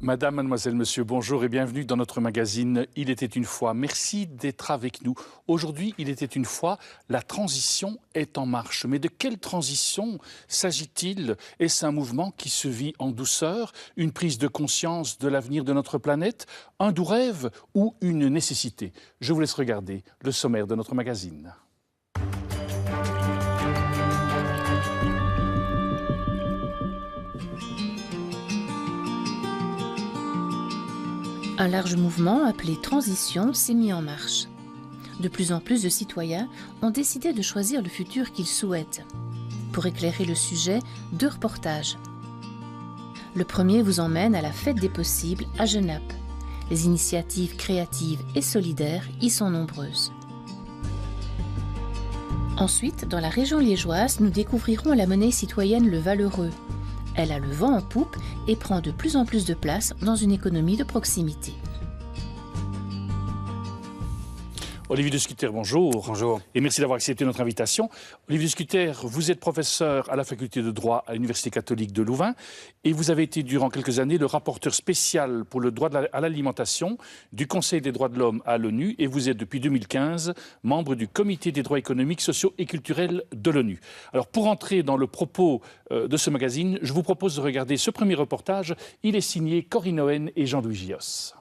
Madame, mademoiselle, monsieur, bonjour et bienvenue dans notre magazine « Il était une fois ». Merci d'être avec nous. Aujourd'hui, il était une fois, la transition est en marche. Mais de quelle transition s'agit-il? Est-ce un mouvement qui se vit en douceur, une prise de conscience de l'avenir de notre planète, un doux rêve ou une nécessité? Je vous laisse regarder le sommaire de notre magazine. Un large mouvement appelé Transition s'est mis en marche. De plus en plus de citoyens ont décidé de choisir le futur qu'ils souhaitent. Pour éclairer le sujet, 2 reportages. Le premier vous emmène à la Fête des Possibles à Genappe. Les initiatives créatives et solidaires y sont nombreuses. Ensuite, dans la région liégeoise, nous découvrirons la monnaie citoyenne Le Valeureux. Elle a le vent en poupe et prend de plus en plus de place dans une économie de proximité. Olivier de Scutter, bonjour. Bonjour. Et merci d'avoir accepté notre invitation. Olivier de Scutter, vous êtes professeur à la faculté de droit à l'Université catholique de Louvain et vous avez été durant quelques années le rapporteur spécial pour le droit à l'alimentation du Conseil des droits de l'homme à l'ONU et vous êtes depuis 2015 membre du Comité des droits économiques, sociaux et culturels de l'ONU. Alors pour entrer dans le propos de ce magazine, je vous propose de regarder ce premier reportage. Il est signé Corinne Owen et Jean-Louis Gios.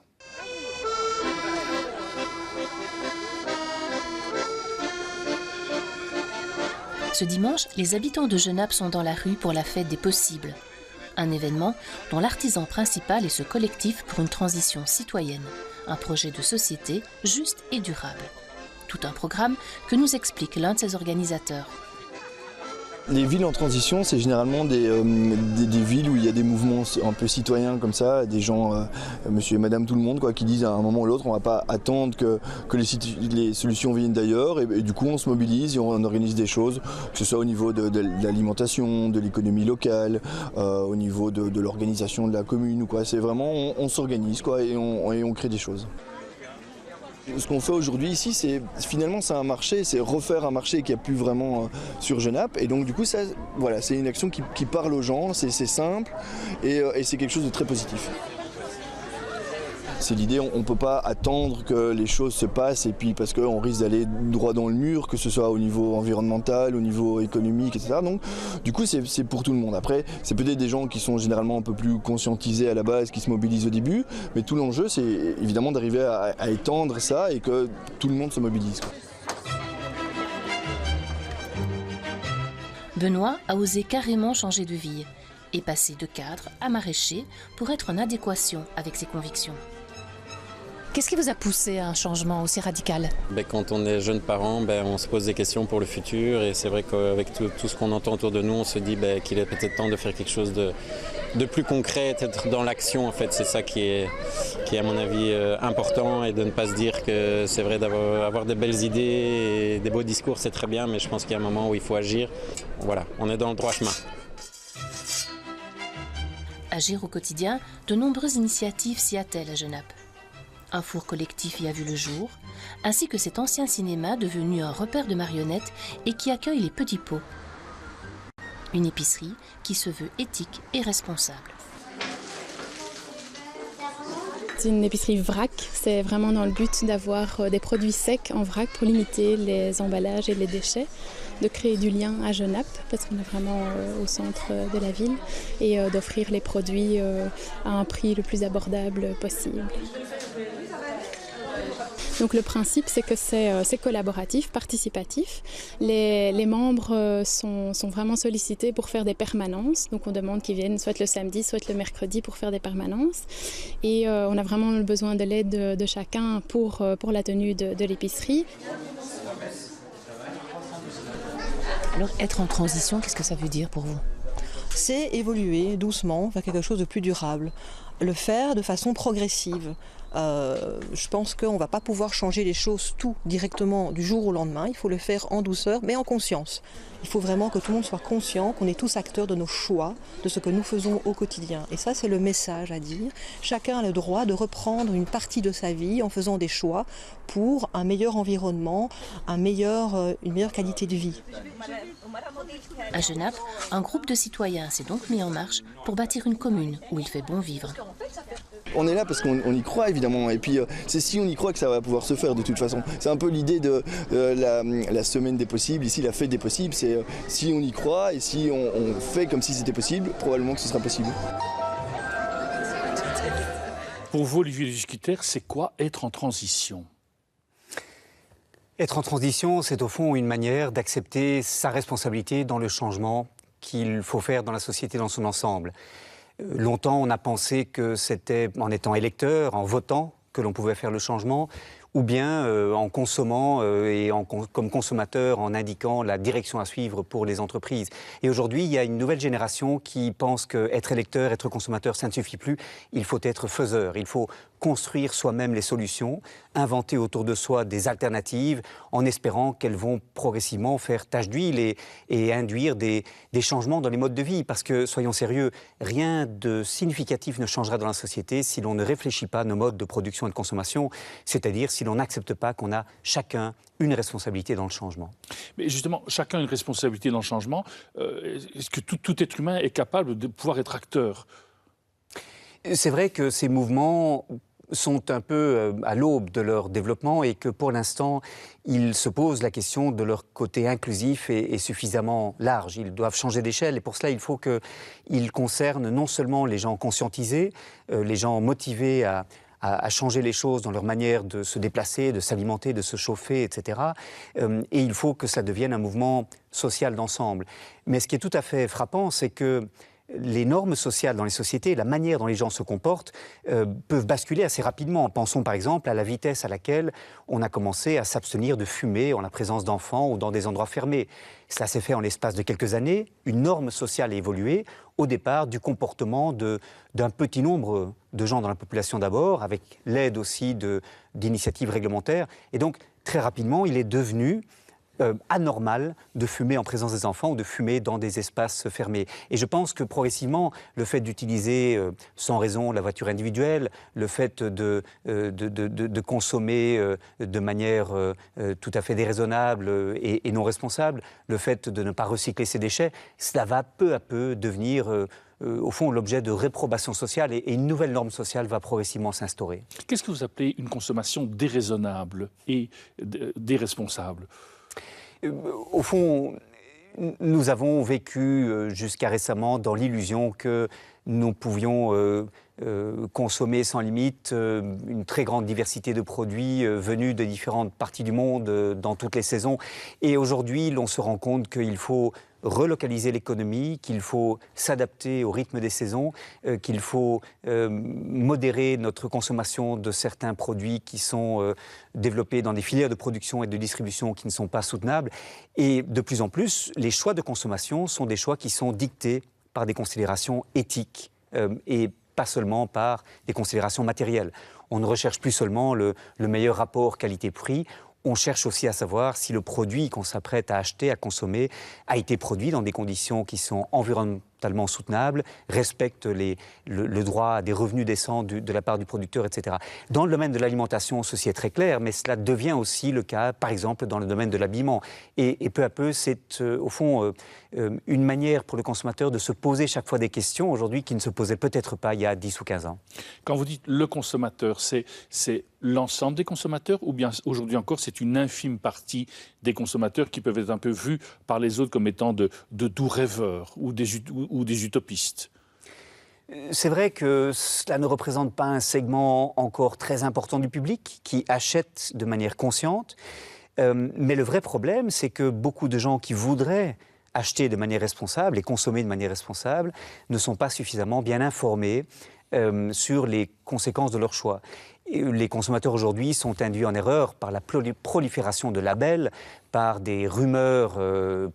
Ce dimanche, les habitants de Genappe sont dans la rue pour la Fête des Possibles. Un événement dont l'artisan principal est ce collectif pour une transition citoyenne. Un projet de société juste et durable. Tout un programme que nous explique l'un de ses organisateurs. Les villes en transition, c'est généralement des villes où il y a des mouvements un peu citoyens comme ça, des gens, monsieur et madame tout le monde, quoi, qui disent à un moment ou l'autre, on ne va pas attendre que les solutions viennent d'ailleurs, et du coup on se mobilise et on organise des choses, que ce soit au niveau de l'alimentation, de l'économie locale, au niveau de l'organisation de la commune, quoi. C'est vraiment, on s'organise quoi, et on crée des choses. Ce qu'on fait aujourd'hui ici, c'est un marché, c'est refaire un marché qui n'y a plus vraiment sur Genappe. Et donc du coup, ça, voilà, c'est une action qui parle aux gens, c'est simple et c'est quelque chose de très positif. C'est l'idée, on ne peut pas attendre que les choses se passent et puis parce qu'on risque d'aller droit dans le mur, que ce soit au niveau environnemental, au niveau économique, etc. Donc du coup c'est pour tout le monde. Après c'est peut-être des gens qui sont généralement un peu plus conscientisés à la base, qui se mobilisent au début, mais tout l'enjeu c'est évidemment d'arriver à étendre ça et que tout le monde se mobilise, quoi. Benoît a osé carrément changer de vie et passer de cadre à maraîcher pour être en adéquation avec ses convictions. Qu'est-ce qui vous a poussé à un changement aussi radical? Quand on est jeune parent, on se pose des questions pour le futur et c'est vrai qu'avec tout ce qu'on entend autour de nous, on se dit qu'il est peut-être temps de faire quelque chose de plus concret, d'être dans l'action en fait. C'est ça qui est à mon avis important et de ne pas se dire que c'est vrai d'avoir des belles idées et des beaux discours, c'est très bien, mais je pense qu'il y a un moment où il faut agir. Voilà, on est dans le droit chemin. Agir au quotidien, de nombreuses initiatives s'y attellent à Genappe. Un four collectif y a vu le jour, ainsi que cet ancien cinéma devenu un repère de marionnettes et qui accueille les petits pots. Une épicerie qui se veut éthique et responsable. C'est une épicerie vrac, c'est vraiment dans le but d'avoir des produits secs en vrac pour limiter les emballages et les déchets, de créer du lien à Genappe parce qu'on est vraiment au centre de la ville et d'offrir les produits à un prix le plus abordable possible. Donc le principe, c'est que c'est collaboratif, participatif. Les membres sont vraiment sollicités pour faire des permanences. Donc on demande qu'ils viennent soit le samedi, soit le mercredi pour faire des permanences. Et on a vraiment besoin de l'aide de chacun pour la tenue de l'épicerie. Alors être en transition, qu'est-ce que ça veut dire pour vous? C'est évoluer doucement vers quelque chose de plus durable. Le faire de façon progressive. Je pense qu'on ne va pas pouvoir changer les choses tout directement du jour au lendemain. Il faut le faire en douceur, mais en conscience. Il faut vraiment que tout le monde soit conscient qu'on est tous acteurs de nos choix, de ce que nous faisons au quotidien. Et ça, c'est le message à dire. Chacun a le droit de reprendre une partie de sa vie en faisant des choix pour un meilleur environnement, une meilleure qualité de vie. À Genappe, un groupe de citoyens s'est donc mis en marche pour bâtir une commune où il fait bon vivre. On est là parce qu'on y croit évidemment, et puis c'est si on y croit que ça va pouvoir se faire de toute façon. C'est un peu l'idée de la semaine des possibles, ici la fête des possibles, c'est si on y croit et si on fait comme si c'était possible, probablement que ce sera possible. Pour vous, Olivier Luscuter, c'est quoi être en transition ? Être en transition, c'est au fond une manière d'accepter sa responsabilité dans le changement qu'il faut faire dans la société dans son ensemble. Longtemps, on a pensé que c'était en étant électeur, en votant, que l'on pouvait faire le changement, ou bien en consommant et comme consommateur, en indiquant la direction à suivre pour les entreprises. Et aujourd'hui, il y a une nouvelle génération qui pense qu'être électeur, être consommateur, ça ne suffit plus. Il faut être faiseur, il faut construire soi-même les solutions, inventer autour de soi des alternatives en espérant qu'elles vont progressivement faire tache d'huile et induire des changements dans les modes de vie. Parce que, soyons sérieux, rien de significatif ne changera dans la société si l'on ne réfléchit pas à nos modes de production et de consommation, c'est-à-dire si l'on n'accepte pas qu'on a chacun une responsabilité dans le changement. Mais justement, chacun a une responsabilité dans le changement. Est-ce que tout être humain est capable de pouvoir être acteur ? C'est vrai que ces mouvements sont un peu à l'aube de leur développement et que pour l'instant, ils se posent la question de leur côté inclusif et suffisamment large. Ils doivent changer d'échelle et pour cela, il faut qu'ils concernent non seulement les gens conscientisés, les gens motivés à changer les choses dans leur manière de se déplacer, de s'alimenter, de se chauffer, etc. Et il faut que cela devienne un mouvement social d'ensemble. Mais ce qui est tout à fait frappant, c'est que les normes sociales dans les sociétés, la manière dont les gens se comportent, peuvent basculer assez rapidement. Pensons par exemple à la vitesse à laquelle on a commencé à s'abstenir de fumer en la présence d'enfants ou dans des endroits fermés. Cela s'est fait en l'espace de quelques années. Une norme sociale a évolué, au départ du comportement d'un petit nombre de gens dans la population d'abord, avec l'aide aussi d'initiatives réglementaires. Et donc, très rapidement, il est devenu anormal de fumer en présence des enfants ou de fumer dans des espaces fermés. Et je pense que progressivement, le fait d'utiliser sans raison la voiture individuelle, le fait de consommer de manière tout à fait déraisonnable et non responsable, le fait de ne pas recycler ses déchets, cela va peu à peu devenir au fond l'objet de réprobation sociale et une nouvelle norme sociale va progressivement s'instaurer. Qu'est-ce que vous appelez une consommation déraisonnable et déresponsable ? Au fond, nous avons vécu jusqu'à récemment dans l'illusion que nous pouvions consommer sans limite une très grande diversité de produits venus de différentes parties du monde dans toutes les saisons. Et aujourd'hui, l'on se rend compte qu'il faut relocaliser l'économie, qu'il faut s'adapter au rythme des saisons, qu'il faut modérer notre consommation de certains produits qui sont développés dans des filières de production et de distribution qui ne sont pas soutenables. Et de plus en plus, les choix de consommation sont des choix qui sont dictés par des considérations éthiques et pas seulement par des considérations matérielles. On ne recherche plus seulement le meilleur rapport qualité-prix, on cherche aussi à savoir si le produit qu'on s'apprête à acheter, à consommer, a été produit dans des conditions qui sont environnementalement soutenables, respectent le droit à des revenus décents de la part du producteur, etc. Dans le domaine de l'alimentation, ceci est très clair, mais cela devient aussi le cas, par exemple, dans le domaine de l'habillement. Et peu à peu, c'est au fond une manière pour le consommateur de se poser chaque fois des questions, aujourd'hui, qui ne se posaient peut-être pas il y a 10 ou 15 ans. Quand vous dites le consommateur, c'est l'ensemble des consommateurs ou bien aujourd'hui encore c'est une infime partie des consommateurs qui peuvent être un peu vus par les autres comme étant de doux rêveurs ou des utopistes? C'est vrai que cela ne représente pas un segment encore très important du public qui achète de manière consciente, mais le vrai problème c'est que beaucoup de gens qui voudraient acheter de manière responsable et consommer de manière responsable ne sont pas suffisamment bien informés sur les conséquences de leur choix. Et les consommateurs aujourd'hui sont induits en erreur par la prolifération de labels, par des rumeurs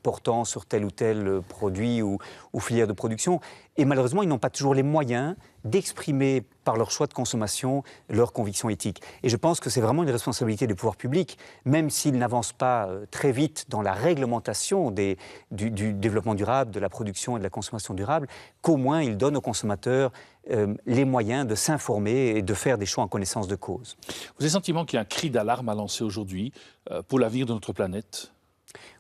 portant sur tel ou tel produit ou filière de production. Et malheureusement, ils n'ont pas toujours les moyens d'exprimer par leur choix de consommation leurs convictions éthiques. Et je pense que c'est vraiment une responsabilité des pouvoirs publics, même s'ils n'avancent pas très vite dans la réglementation du développement durable, de la production et de la consommation durable, qu'au moins ils donnent aux consommateurs les moyens de s'informer et de faire des choix en connaissance de cause. Vous avez le sentiment qu'il y a un cri d'alarme à lancer aujourd'hui pour l'avenir de notre planète ?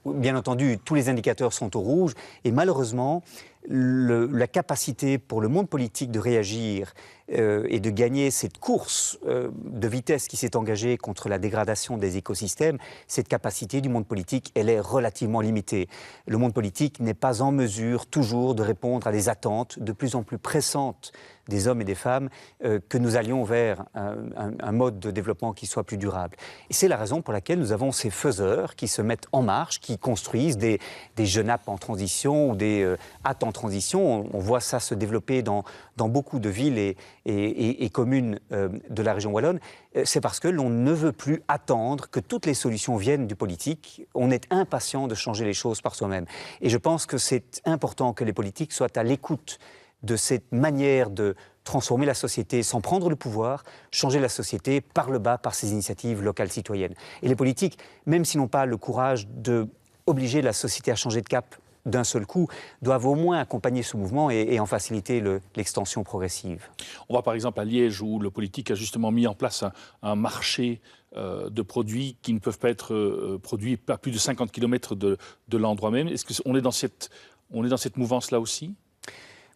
Bien entendu, tous les indicateurs sont au rouge et malheureusement, la capacité pour le monde politique de réagir et de gagner cette course de vitesse qui s'est engagée contre la dégradation des écosystèmes, cette capacité du monde politique, elle est relativement limitée. Le monde politique n'est pas en mesure toujours de répondre à des attentes de plus en plus pressantes des hommes et des femmes, que nous allions vers un mode de développement qui soit plus durable. Et c'est la raison pour laquelle nous avons ces faiseurs qui se mettent en marche, qui construisent des GENAP en transition ou des hâtes en transition. On voit ça se développer dans beaucoup de villes et communes de la région wallonne. C'est parce que l'on ne veut plus attendre que toutes les solutions viennent du politique. On est impatient de changer les choses par soi-même. Et je pense que c'est important que les politiques soient à l'écoute de cette manière de transformer la société sans prendre le pouvoir, changer la société par le bas, par ces initiatives locales citoyennes. Et les politiques, même s'ils n'ont pas le courage d'obliger la société à changer de cap d'un seul coup, doivent au moins accompagner ce mouvement et en faciliter l'extension progressive. On voit par exemple à Liège où le politique a justement mis en place un marché de produits qui ne peuvent pas être produits à plus de 50 km de l'endroit même. Est-ce qu'on est dans cette mouvance-là aussi ?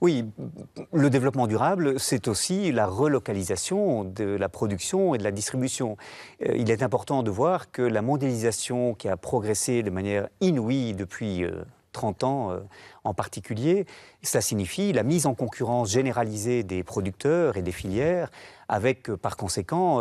Oui, le développement durable, c'est aussi la relocalisation de la production et de la distribution. Il est important de voir que la mondialisation qui a progressé de manière inouïe depuis 30 ans en particulier, ça signifie la mise en concurrence généralisée des producteurs et des filières, avec par conséquent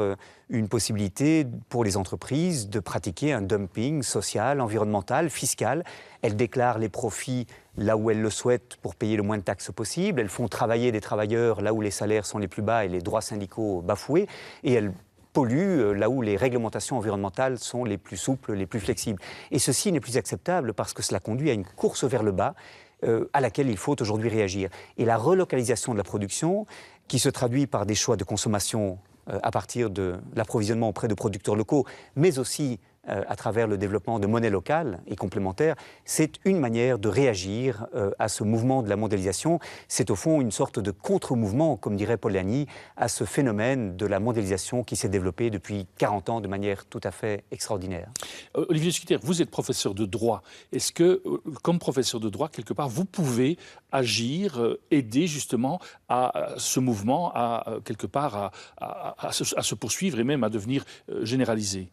une possibilité pour les entreprises de pratiquer un dumping social, environnemental, fiscal. Elles déclarent les profits là où elles le souhaitent pour payer le moins de taxes possible. Elles font travailler des travailleurs là où les salaires sont les plus bas et les droits syndicaux bafoués. Et elles polluent là où les réglementations environnementales sont les plus souples, les plus flexibles. Et ceci n'est plus acceptable parce que cela conduit à une course vers le bas à laquelle il faut aujourd'hui réagir. Et la relocalisation de la production, qui se traduit par des choix de consommation à partir de l'approvisionnement auprès de producteurs locaux, mais aussi à travers le développement de monnaie locale et complémentaire, c'est une manière de réagir à ce mouvement de la mondialisation. C'est au fond une sorte de contre-mouvement, comme dirait Polanyi, à ce phénomène de la mondialisation qui s'est développé depuis 40 ans de manière tout à fait extraordinaire. Olivier Scutter, vous êtes professeur de droit. Est-ce que, comme professeur de droit, quelque part, vous pouvez agir, aider justement à ce mouvement, quelque part, à se poursuivre et même à devenir généralisé ?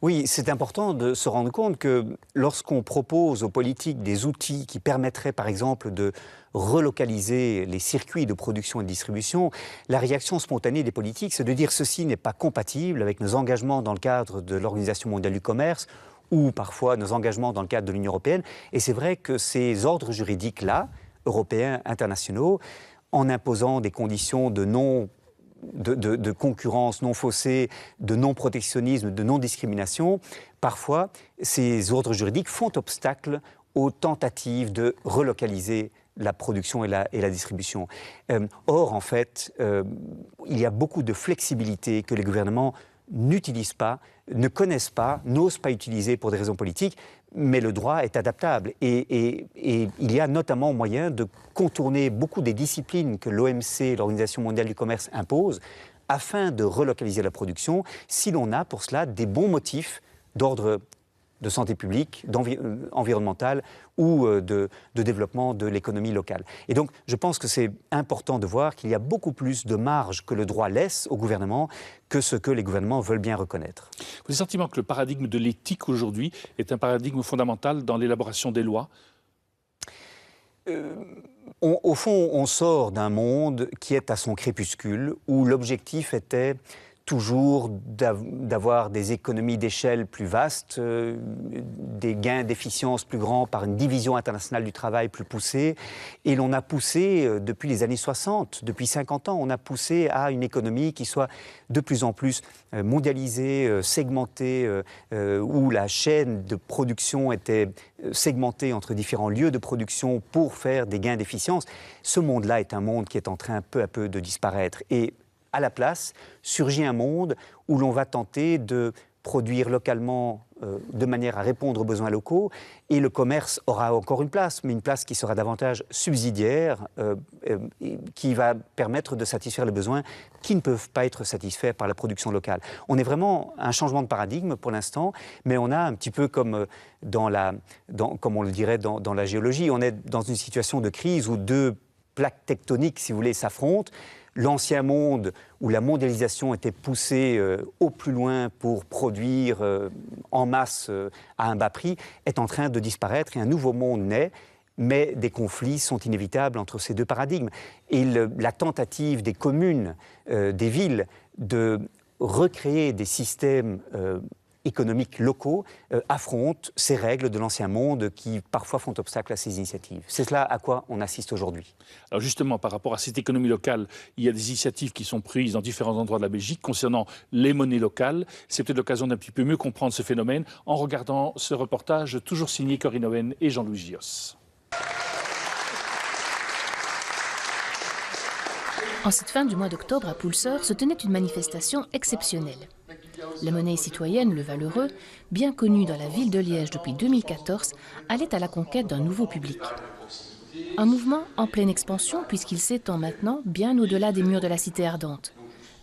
Oui, c'est important de se rendre compte que lorsqu'on propose aux politiques des outils qui permettraient par exemple de relocaliser les circuits de production et de distribution, la réaction spontanée des politiques, c'est de dire ceci n'est pas compatible avec nos engagements dans le cadre de l'Organisation mondiale du commerce ou parfois nos engagements dans le cadre de l'Union européenne. Et c'est vrai que ces ordres juridiques-là, européens, internationaux, en imposant des conditions de concurrence non faussée, de non-protectionnisme, de non-discrimination, parfois, ces ordres juridiques font obstacle aux tentatives de relocaliser la production et la distribution. Or, en fait, il y a beaucoup de flexibilité que les gouvernements n'utilisent pas, ne connaissent pas, n'osent pas utiliser pour des raisons politiques, mais le droit est adaptable. Et il y a notamment moyen de contourner beaucoup des disciplines que l'OMC, l'Organisation mondiale du commerce, impose, afin de relocaliser la production, si l'on a pour cela des bons motifs d'ordre de santé publique, environnementale ou de développement de l'économie locale. Et donc, je pense que c'est important de voir qu'il y a beaucoup plus de marge que le droit laisse au gouvernement que ce que les gouvernements veulent bien reconnaître. Vous avez le sentiment que le paradigme de l'éthique aujourd'hui est un paradigme fondamental dans l'élaboration des lois ? Au fond, on sort d'un monde qui est à son crépuscule, où l'objectif était toujours d'avoir des économies d'échelle plus vastes, des gains d'efficience plus grands par une division internationale du travail plus poussée. Et l'on a poussé, depuis les années 60, depuis 50 ans, on a poussé à une économie qui soit de plus en plus mondialisée, segmentée, où la chaîne de production était segmentée entre différents lieux de production pour faire des gains d'efficience. Ce monde-là est un monde qui est en train peu à peu de disparaître. Et à la place, surgit un monde où l'on va tenter de produire localement de manière à répondre aux besoins locaux, et le commerce aura encore une place, mais une place qui sera davantage subsidiaire, qui va permettre de satisfaire les besoins qui ne peuvent pas être satisfaits par la production locale. On est vraiment à un changement de paradigme pour l'instant, mais on a un petit peu comme, comme on le dirait dans la géologie, on est dans une situation de crise où deux plaques tectoniques, si vous voulez, s'affrontent. L'ancien monde, où la mondialisation était poussée au plus loin pour produire en masse à un bas prix, est en train de disparaître et un nouveau monde naît, mais des conflits sont inévitables entre ces deux paradigmes. Et la tentative des communes, des villes, de recréer des systèmes économiques locaux affrontent ces règles de l'ancien monde qui parfois font obstacle à ces initiatives. C'est cela à quoi on assiste aujourd'hui. Alors justement, par rapport à cette économie locale, il y a des initiatives qui sont prises dans différents endroits de la Belgique concernant les monnaies locales. C'est peut-être l'occasion d'un petit peu mieux comprendre ce phénomène en regardant ce reportage toujours signé Corinne Owen et Jean-Louis Gios. En cette fin du mois d'octobre, à Poulseur, se tenait une manifestation exceptionnelle. La monnaie citoyenne, le Valeureux, bien connue dans la ville de Liège depuis 2014, allait à la conquête d'un nouveau public. Un mouvement en pleine expansion puisqu'il s'étend maintenant bien au-delà des murs de la cité ardente,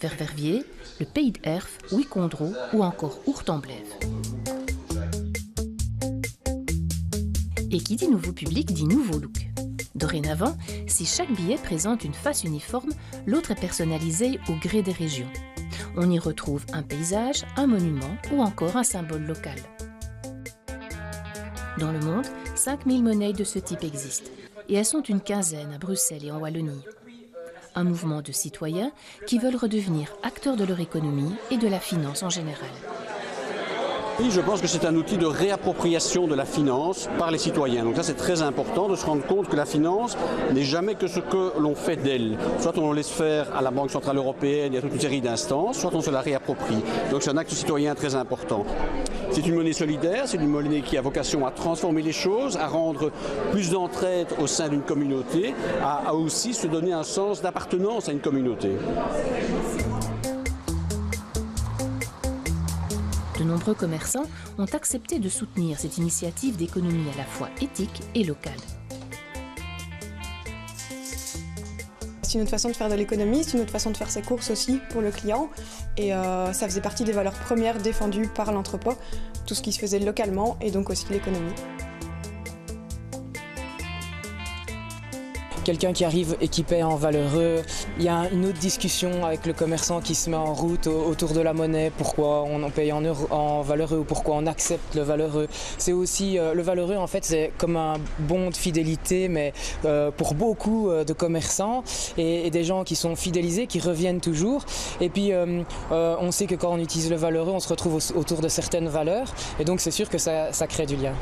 vers Verviers, le pays de Herve, Wicondro ou encore Ourtemblève. Et qui dit nouveau public dit nouveau look. Dorénavant, si chaque billet présente une face uniforme, l'autre est personnalisé au gré des régions. On y retrouve un paysage, un monument ou encore un symbole local. Dans le monde, 5000 monnaies de ce type existent et elles sont une quinzaine à Bruxelles et en Wallonie. Un mouvement de citoyens qui veulent redevenir acteurs de leur économie et de la finance en général. Oui, je pense que c'est un outil de réappropriation de la finance par les citoyens. Donc ça, c'est très important de se rendre compte que la finance n'est jamais que ce que l'on fait d'elle. Soit on laisse faire à la Banque Centrale Européenne, il y a toute une série d'instances, soit on se la réapproprie. Donc c'est un acte citoyen très important. C'est une monnaie solidaire, c'est une monnaie qui a vocation à transformer les choses, à rendre plus d'entraide au sein d'une communauté, à aussi se donner un sens d'appartenance à une communauté. De nombreux commerçants ont accepté de soutenir cette initiative d'économie à la fois éthique et locale. C'est une autre façon de faire de l'économie, c'est une autre façon de faire ses courses aussi pour le client. Et ça faisait partie des valeurs premières défendues par l'entrepôt, tout ce qui se faisait localement et donc aussi l'économie. Quelqu'un qui arrive équipé en valeureux, il y a une autre discussion avec le commerçant qui se met en route autour de la monnaie, pourquoi on paye en valeureux ou pourquoi on accepte le valeureux. C'est aussi, le valeureux en fait c'est comme un bon de fidélité mais pour beaucoup de commerçants et des gens qui sont fidélisés, qui reviennent toujours. Et puis on sait que quand on utilise le valeureux, on se retrouve autour de certaines valeurs et donc c'est sûr que ça crée du lien.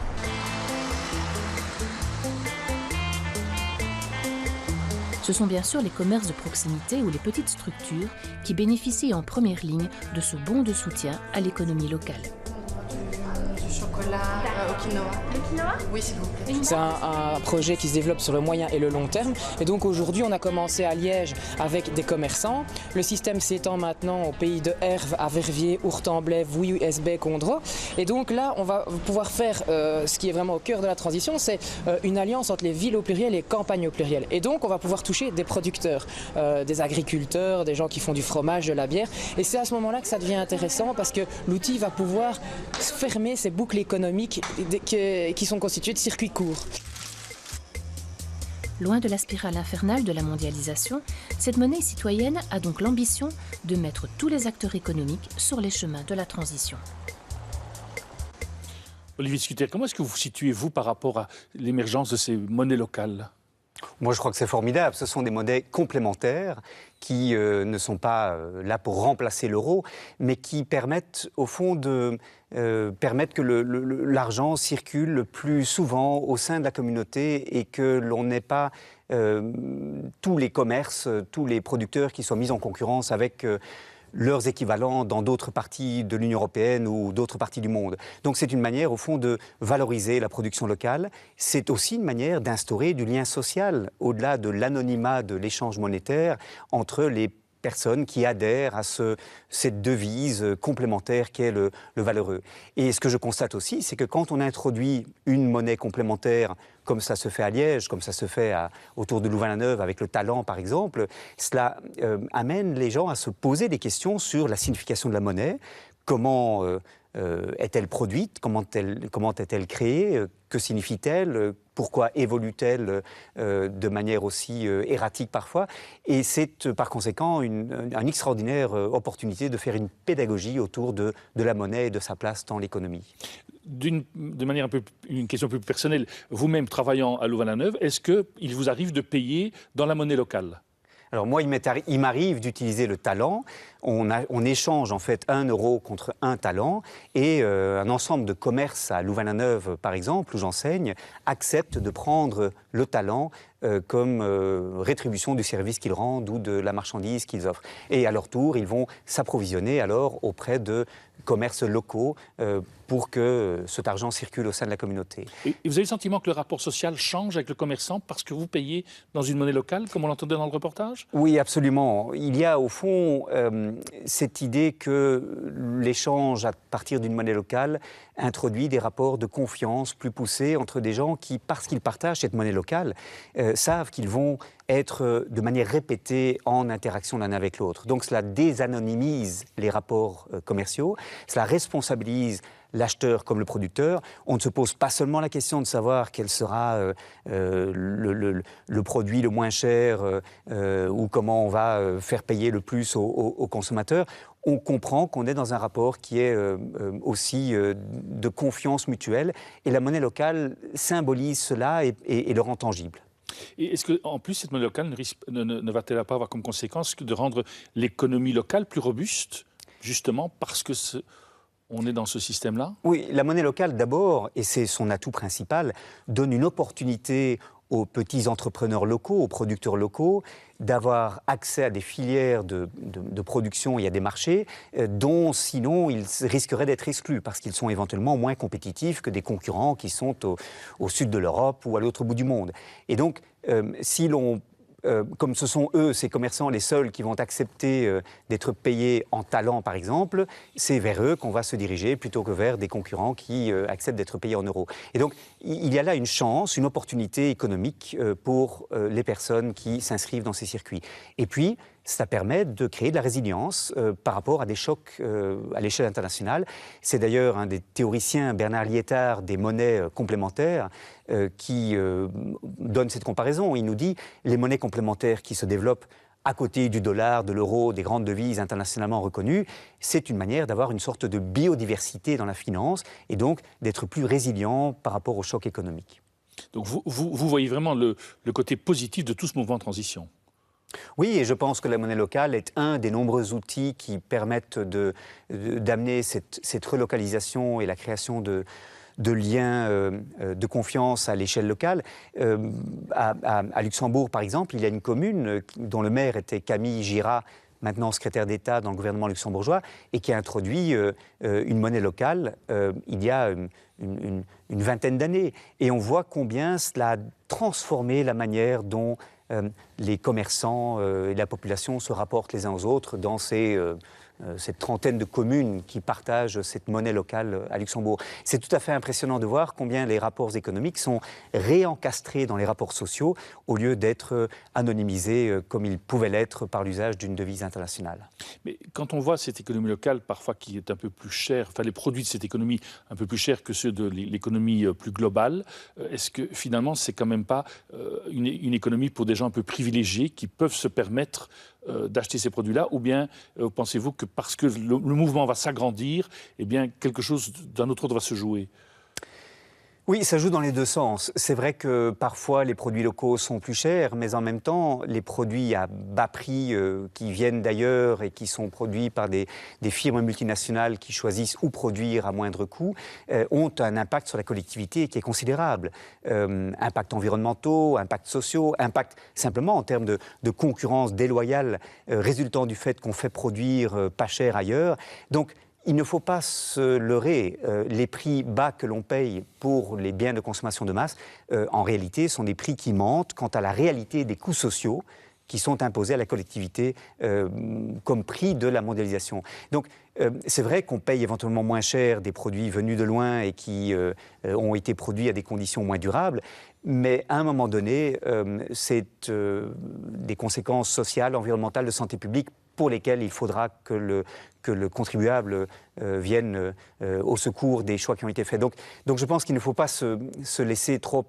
Ce sont bien sûr les commerces de proximité ou les petites structures qui bénéficient en première ligne de ce bon de soutien à l'économie locale. Du chocolat au quinoa. Le quinoa ? Oui, s'il vous plaît. C'est un projet qui se développe sur le moyen et le long terme. Et donc aujourd'hui, on a commencé à Liège avec des commerçants. Le système s'étend maintenant au pays de Herve, à Verviers, Ourtemblève, Wouy, Esbey, Condro. Et donc là, on va pouvoir faire ce qui est vraiment au cœur de la transition, c'est une alliance entre les villes au pluriel et les campagnes au pluriel. Et donc, on va pouvoir toucher des producteurs, des agriculteurs, des gens qui font du fromage, de la bière. Et c'est à ce moment-là que ça devient intéressant parce que l'outil va pouvoir fermer ces boucles économiques qui sont constituées de circuits courts. Loin de la spirale infernale de la mondialisation, cette monnaie citoyenne a donc l'ambition de mettre tous les acteurs économiques sur les chemins de la transition. Olivier Scuter, comment est-ce que vous vous situez, vous, par rapport à l'émergence de ces monnaies locales ? Moi, je crois que c'est formidable. Ce sont des monnaies complémentaires qui ne sont pas là pour remplacer l'euro, mais qui permettent, au fond, permettre que l'argent circule le plus souvent au sein de la communauté et que l'on n'ait pas tous les commerces, tous les producteurs qui soient mis en concurrence avec leurs équivalents dans d'autres parties de l'Union européenne ou d'autres parties du monde. Donc c'est une manière, au fond, de valoriser la production locale. C'est aussi une manière d'instaurer du lien social, au-delà de l'anonymat de l'échange monétaire, entre les personnes qui adhèrent à cette devise complémentaire qu'est le valeureux. Et ce que je constate aussi, c'est que quand on introduit une monnaie complémentaire, comme ça se fait à Liège, comme ça se fait autour de Louvain-la-Neuve avec le talent par exemple, cela amène les gens à se poser des questions sur la signification de la monnaie, comment est-elle produite, comment est-elle créée, que signifie-t-elle, pourquoi évolue-t-elle de manière aussi erratique parfois. Et c'est par conséquent une extraordinaire opportunité de faire une pédagogie autour de la monnaie et de sa place dans l'économie. De manière une question plus personnelle, vous-même travaillant à Louvain-la-Neuve, est-ce qu'il vous arrive de payer dans la monnaie locale ? Alors moi, il m'arrive d'utiliser le talent. On échange en fait 1 euro contre 1 talent et un ensemble de commerces à Louvain-la-Neuve, par exemple, où j'enseigne, acceptent de prendre le talent comme rétribution du service qu'ils rendent ou de la marchandise qu'ils offrent. Et à leur tour, ils vont s'approvisionner alors auprès de commerces locaux pour que cet argent circule au sein de la communauté. Et vous avez le sentiment que le rapport social change avec le commerçant parce que vous payez dans une monnaie locale, comme on l'entendait dans le reportage ? Oui, absolument. Il y a au fond cette idée que l'échange à partir d'une monnaie locale introduit des rapports de confiance plus poussés entre des gens qui, parce qu'ils partagent cette monnaie locale, savent qu'ils vont être de manière répétée en interaction l'un avec l'autre. Donc cela désanonymise les rapports commerciaux, cela responsabilise l'acheteur comme le producteur. On ne se pose pas seulement la question de savoir quel sera le produit le moins cher ou comment on va faire payer le plus aux consommateurs. On comprend qu'on est dans un rapport qui est aussi de confiance mutuelle et la monnaie locale symbolise cela et le rend tangible. Et est-ce qu'en plus, cette monnaie locale ne va-t-elle pas avoir comme conséquence que de rendre l'économie locale plus robuste, justement parce que on est dans ce système-là ? Oui, la monnaie locale d'abord, et c'est son atout principal, donne une opportunité aux petits entrepreneurs locaux, aux producteurs locaux, d'avoir accès à des filières de production et à des marchés dont sinon ils risqueraient d'être exclus parce qu'ils sont éventuellement moins compétitifs que des concurrents qui sont au sud de l'Europe ou à l'autre bout du monde. Et donc, si l'on comme ce sont eux, ces commerçants, les seuls qui vont accepter d'être payés en talent, par exemple, c'est vers eux qu'on va se diriger plutôt que vers des concurrents qui acceptent d'être payés en euros. Et donc, il y a là une chance, une opportunité économique pour les personnes qui s'inscrivent dans ces circuits. Et puis, ça permet de créer de la résilience par rapport à des chocs à l'échelle internationale. C'est d'ailleurs un des théoriciens, Bernard Liétard, des monnaies complémentaires, qui donne cette comparaison. Il nous dit les monnaies complémentaires qui se développent à côté du dollar, de l'euro, des grandes devises internationalement reconnues, c'est une manière d'avoir une sorte de biodiversité dans la finance et donc d'être plus résilient par rapport aux chocs économiques. Donc vous voyez vraiment le côté positif de tout ce mouvement de transition. Oui, et je pense que la monnaie locale est un des nombreux outils qui permettent d'amener cette relocalisation et la création de liens de confiance à l'échelle locale. À Luxembourg, par exemple, il y a une commune dont le maire était Camille Gira, maintenant secrétaire d'État dans le gouvernement luxembourgeois, et qui a introduit une monnaie locale il y a une vingtaine d'années. Et on voit combien cela a transformé la manière dont les commerçants et la population se rapportent les uns aux autres dans cette trentaine de communes qui partagent cette monnaie locale à Luxembourg. C'est tout à fait impressionnant de voir combien les rapports économiques sont réencastrés dans les rapports sociaux au lieu d'être anonymisés comme ils pouvaient l'être par l'usage d'une devise internationale. Mais quand on voit cette économie locale parfois qui est un peu plus chère, enfin les produits de cette économie un peu plus chers que ceux de l'économie plus globale, est-ce que finalement c'est quand même pas une économie pour des gens un peu privilégiés qui peuvent se permettre d'acheter ces produits-là, ou bien pensez-vous que parce que le mouvement va s'agrandir, eh bien quelque chose d'un autre ordre va se jouer ? Oui, ça joue dans les deux sens. C'est vrai que parfois les produits locaux sont plus chers, mais en même temps, les produits à bas prix qui viennent d'ailleurs et qui sont produits par des firmes multinationales qui choisissent où produire à moindre coût, ont un impact sur la collectivité qui est considérable. Impact environnementaux, impact sociaux, impact simplement en termes de concurrence déloyale résultant du fait qu'on fait produire pas cher ailleurs. Donc, il ne faut pas se leurrer. Les prix bas que l'on paye pour les biens de consommation de masse, en réalité, sont des prix qui mentent quant à la réalité des coûts sociaux qui sont imposés à la collectivité comme prix de la mondialisation. Donc, c'est vrai qu'on paye éventuellement moins cher des produits venus de loin et qui ont été produits à des conditions moins durables, mais à un moment donné, c'est des conséquences sociales, environnementales, de santé publique pour lesquelles il faudra que le contribuable vienne au secours des choix qui ont été faits. Donc je pense qu'il ne faut pas se laisser trop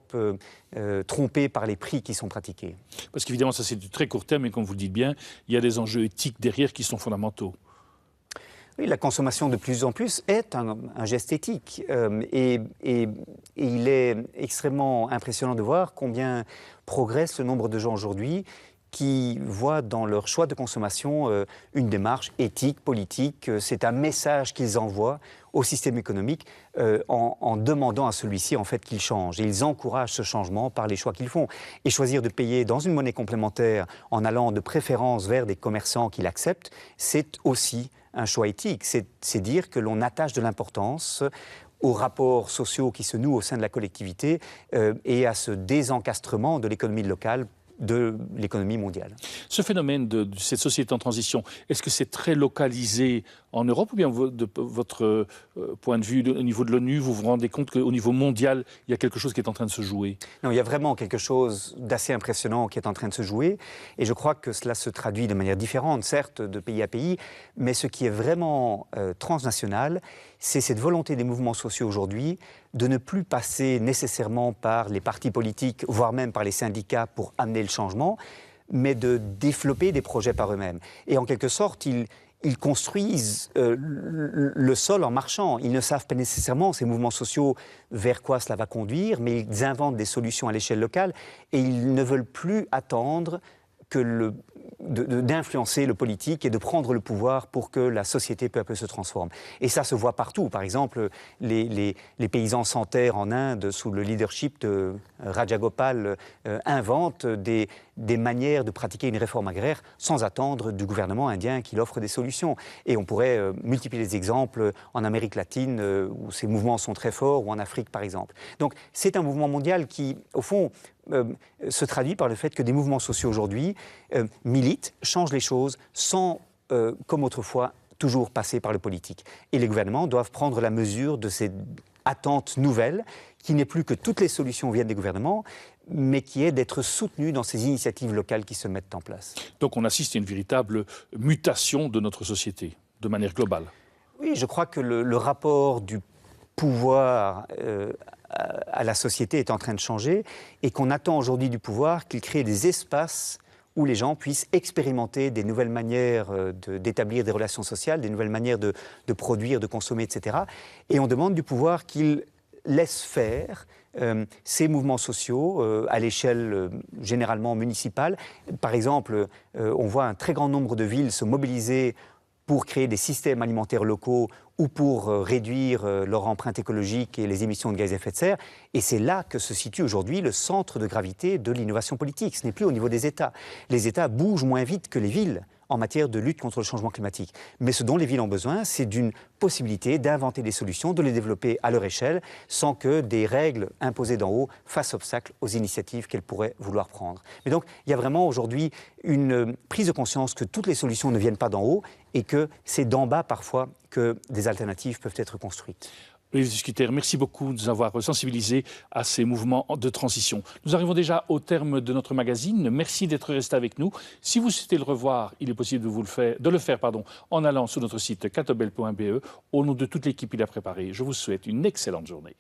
tromper par les prix qui sont pratiqués. Parce qu'évidemment, ça c'est du très court terme, et comme vous le dites bien, il y a des enjeux éthiques derrière qui sont fondamentaux. Oui, la consommation de plus en plus est un geste éthique et il est extrêmement impressionnant de voir combien progresse le nombre de gens aujourd'hui qui voient dans leur choix de consommation une démarche éthique, politique. C'est un message qu'ils envoient au système économique en demandant à celui-ci en fait qu'il change. Et ils encouragent ce changement par les choix qu'ils font. Et choisir de payer dans une monnaie complémentaire en allant de préférence vers des commerçants qui l'acceptent, c'est aussi un choix éthique. C'est dire que l'on attache de l'importance aux rapports sociaux qui se nouent au sein de la collectivité et à ce désencastrement de l'économie locale de l'économie mondiale. Ce phénomène de cette société en transition, est-ce que c'est très localisé en Europe ou bien de votre point de vue au niveau de l'ONU, vous vous rendez compte qu'au niveau mondial, il y a quelque chose qui est en train de se jouer? Non, il y a vraiment quelque chose d'assez impressionnant qui est en train de se jouer et je crois que cela se traduit de manière différente, certes, de pays à pays, mais ce qui est vraiment transnational, c'est cette volonté des mouvements sociaux aujourd'hui de ne plus passer nécessairement par les partis politiques, voire même par les syndicats pour amener le changement, mais de développer des projets par eux-mêmes. Et en quelque sorte, ils construisent le sol en marchant. Ils ne savent pas nécessairement, ces mouvements sociaux, vers quoi cela va conduire, mais ils inventent des solutions à l'échelle locale et ils ne veulent plus attendre que d'influencer le politique et de prendre le pouvoir pour que la société peu à peu se transforme. Et ça se voit partout. Par exemple, les paysans sans terre en Inde, sous le leadership de Rajagopal, inventent des manières de pratiquer une réforme agraire sans attendre du gouvernement indien qu'il offre des solutions. Et on pourrait multiplier les exemples en Amérique latine, où ces mouvements sont très forts, ou en Afrique, par exemple. Donc, c'est un mouvement mondial qui, au fond, se traduit par le fait que des mouvements sociaux aujourd'hui militent, changent les choses sans, comme autrefois, toujours passer par le politique. Et les gouvernements doivent prendre la mesure de ces attentes nouvelles, qui n'est plus que toutes les solutions viennent des gouvernements, mais qui est d'être soutenu dans ces initiatives locales qui se mettent en place. Donc on assiste à une véritable mutation de notre société, de manière globale. Oui, je crois que le rapport du pouvoir à la société est en train de changer et qu'on attend aujourd'hui du pouvoir qu'il crée des espaces où les gens puissent expérimenter des nouvelles manières d'établir des relations sociales, des nouvelles manières de produire, de consommer, etc. Et on demande du pouvoir qu'il laisse faire ces mouvements sociaux à l'échelle généralement municipale. Par exemple, on voit un très grand nombre de villes se mobiliser pour créer des systèmes alimentaires locaux ou pour réduire leur empreinte écologique et les émissions de gaz à effet de serre. Et c'est là que se situe aujourd'hui le centre de gravité de l'innovation politique. Ce n'est plus au niveau des États. Les États bougent moins vite que les villes en matière de lutte contre le changement climatique. Mais ce dont les villes ont besoin, c'est d'une possibilité d'inventer des solutions, de les développer à leur échelle, sans que des règles imposées d'en haut fassent obstacle aux initiatives qu'elles pourraient vouloir prendre. Mais donc, il y a vraiment aujourd'hui une prise de conscience que toutes les solutions ne viennent pas d'en haut et que c'est d'en bas parfois que des alternatives peuvent être construites. Olivier de Schutter, merci beaucoup de nous avoir sensibilisés à ces mouvements de transition. Nous arrivons déjà au terme de notre magazine. Merci d'être resté avec nous. Si vous souhaitez le revoir, il est possible de le faire en allant sur notre site catobel.be. Au nom de toute l'équipe, il a préparé. Je vous souhaite une excellente journée.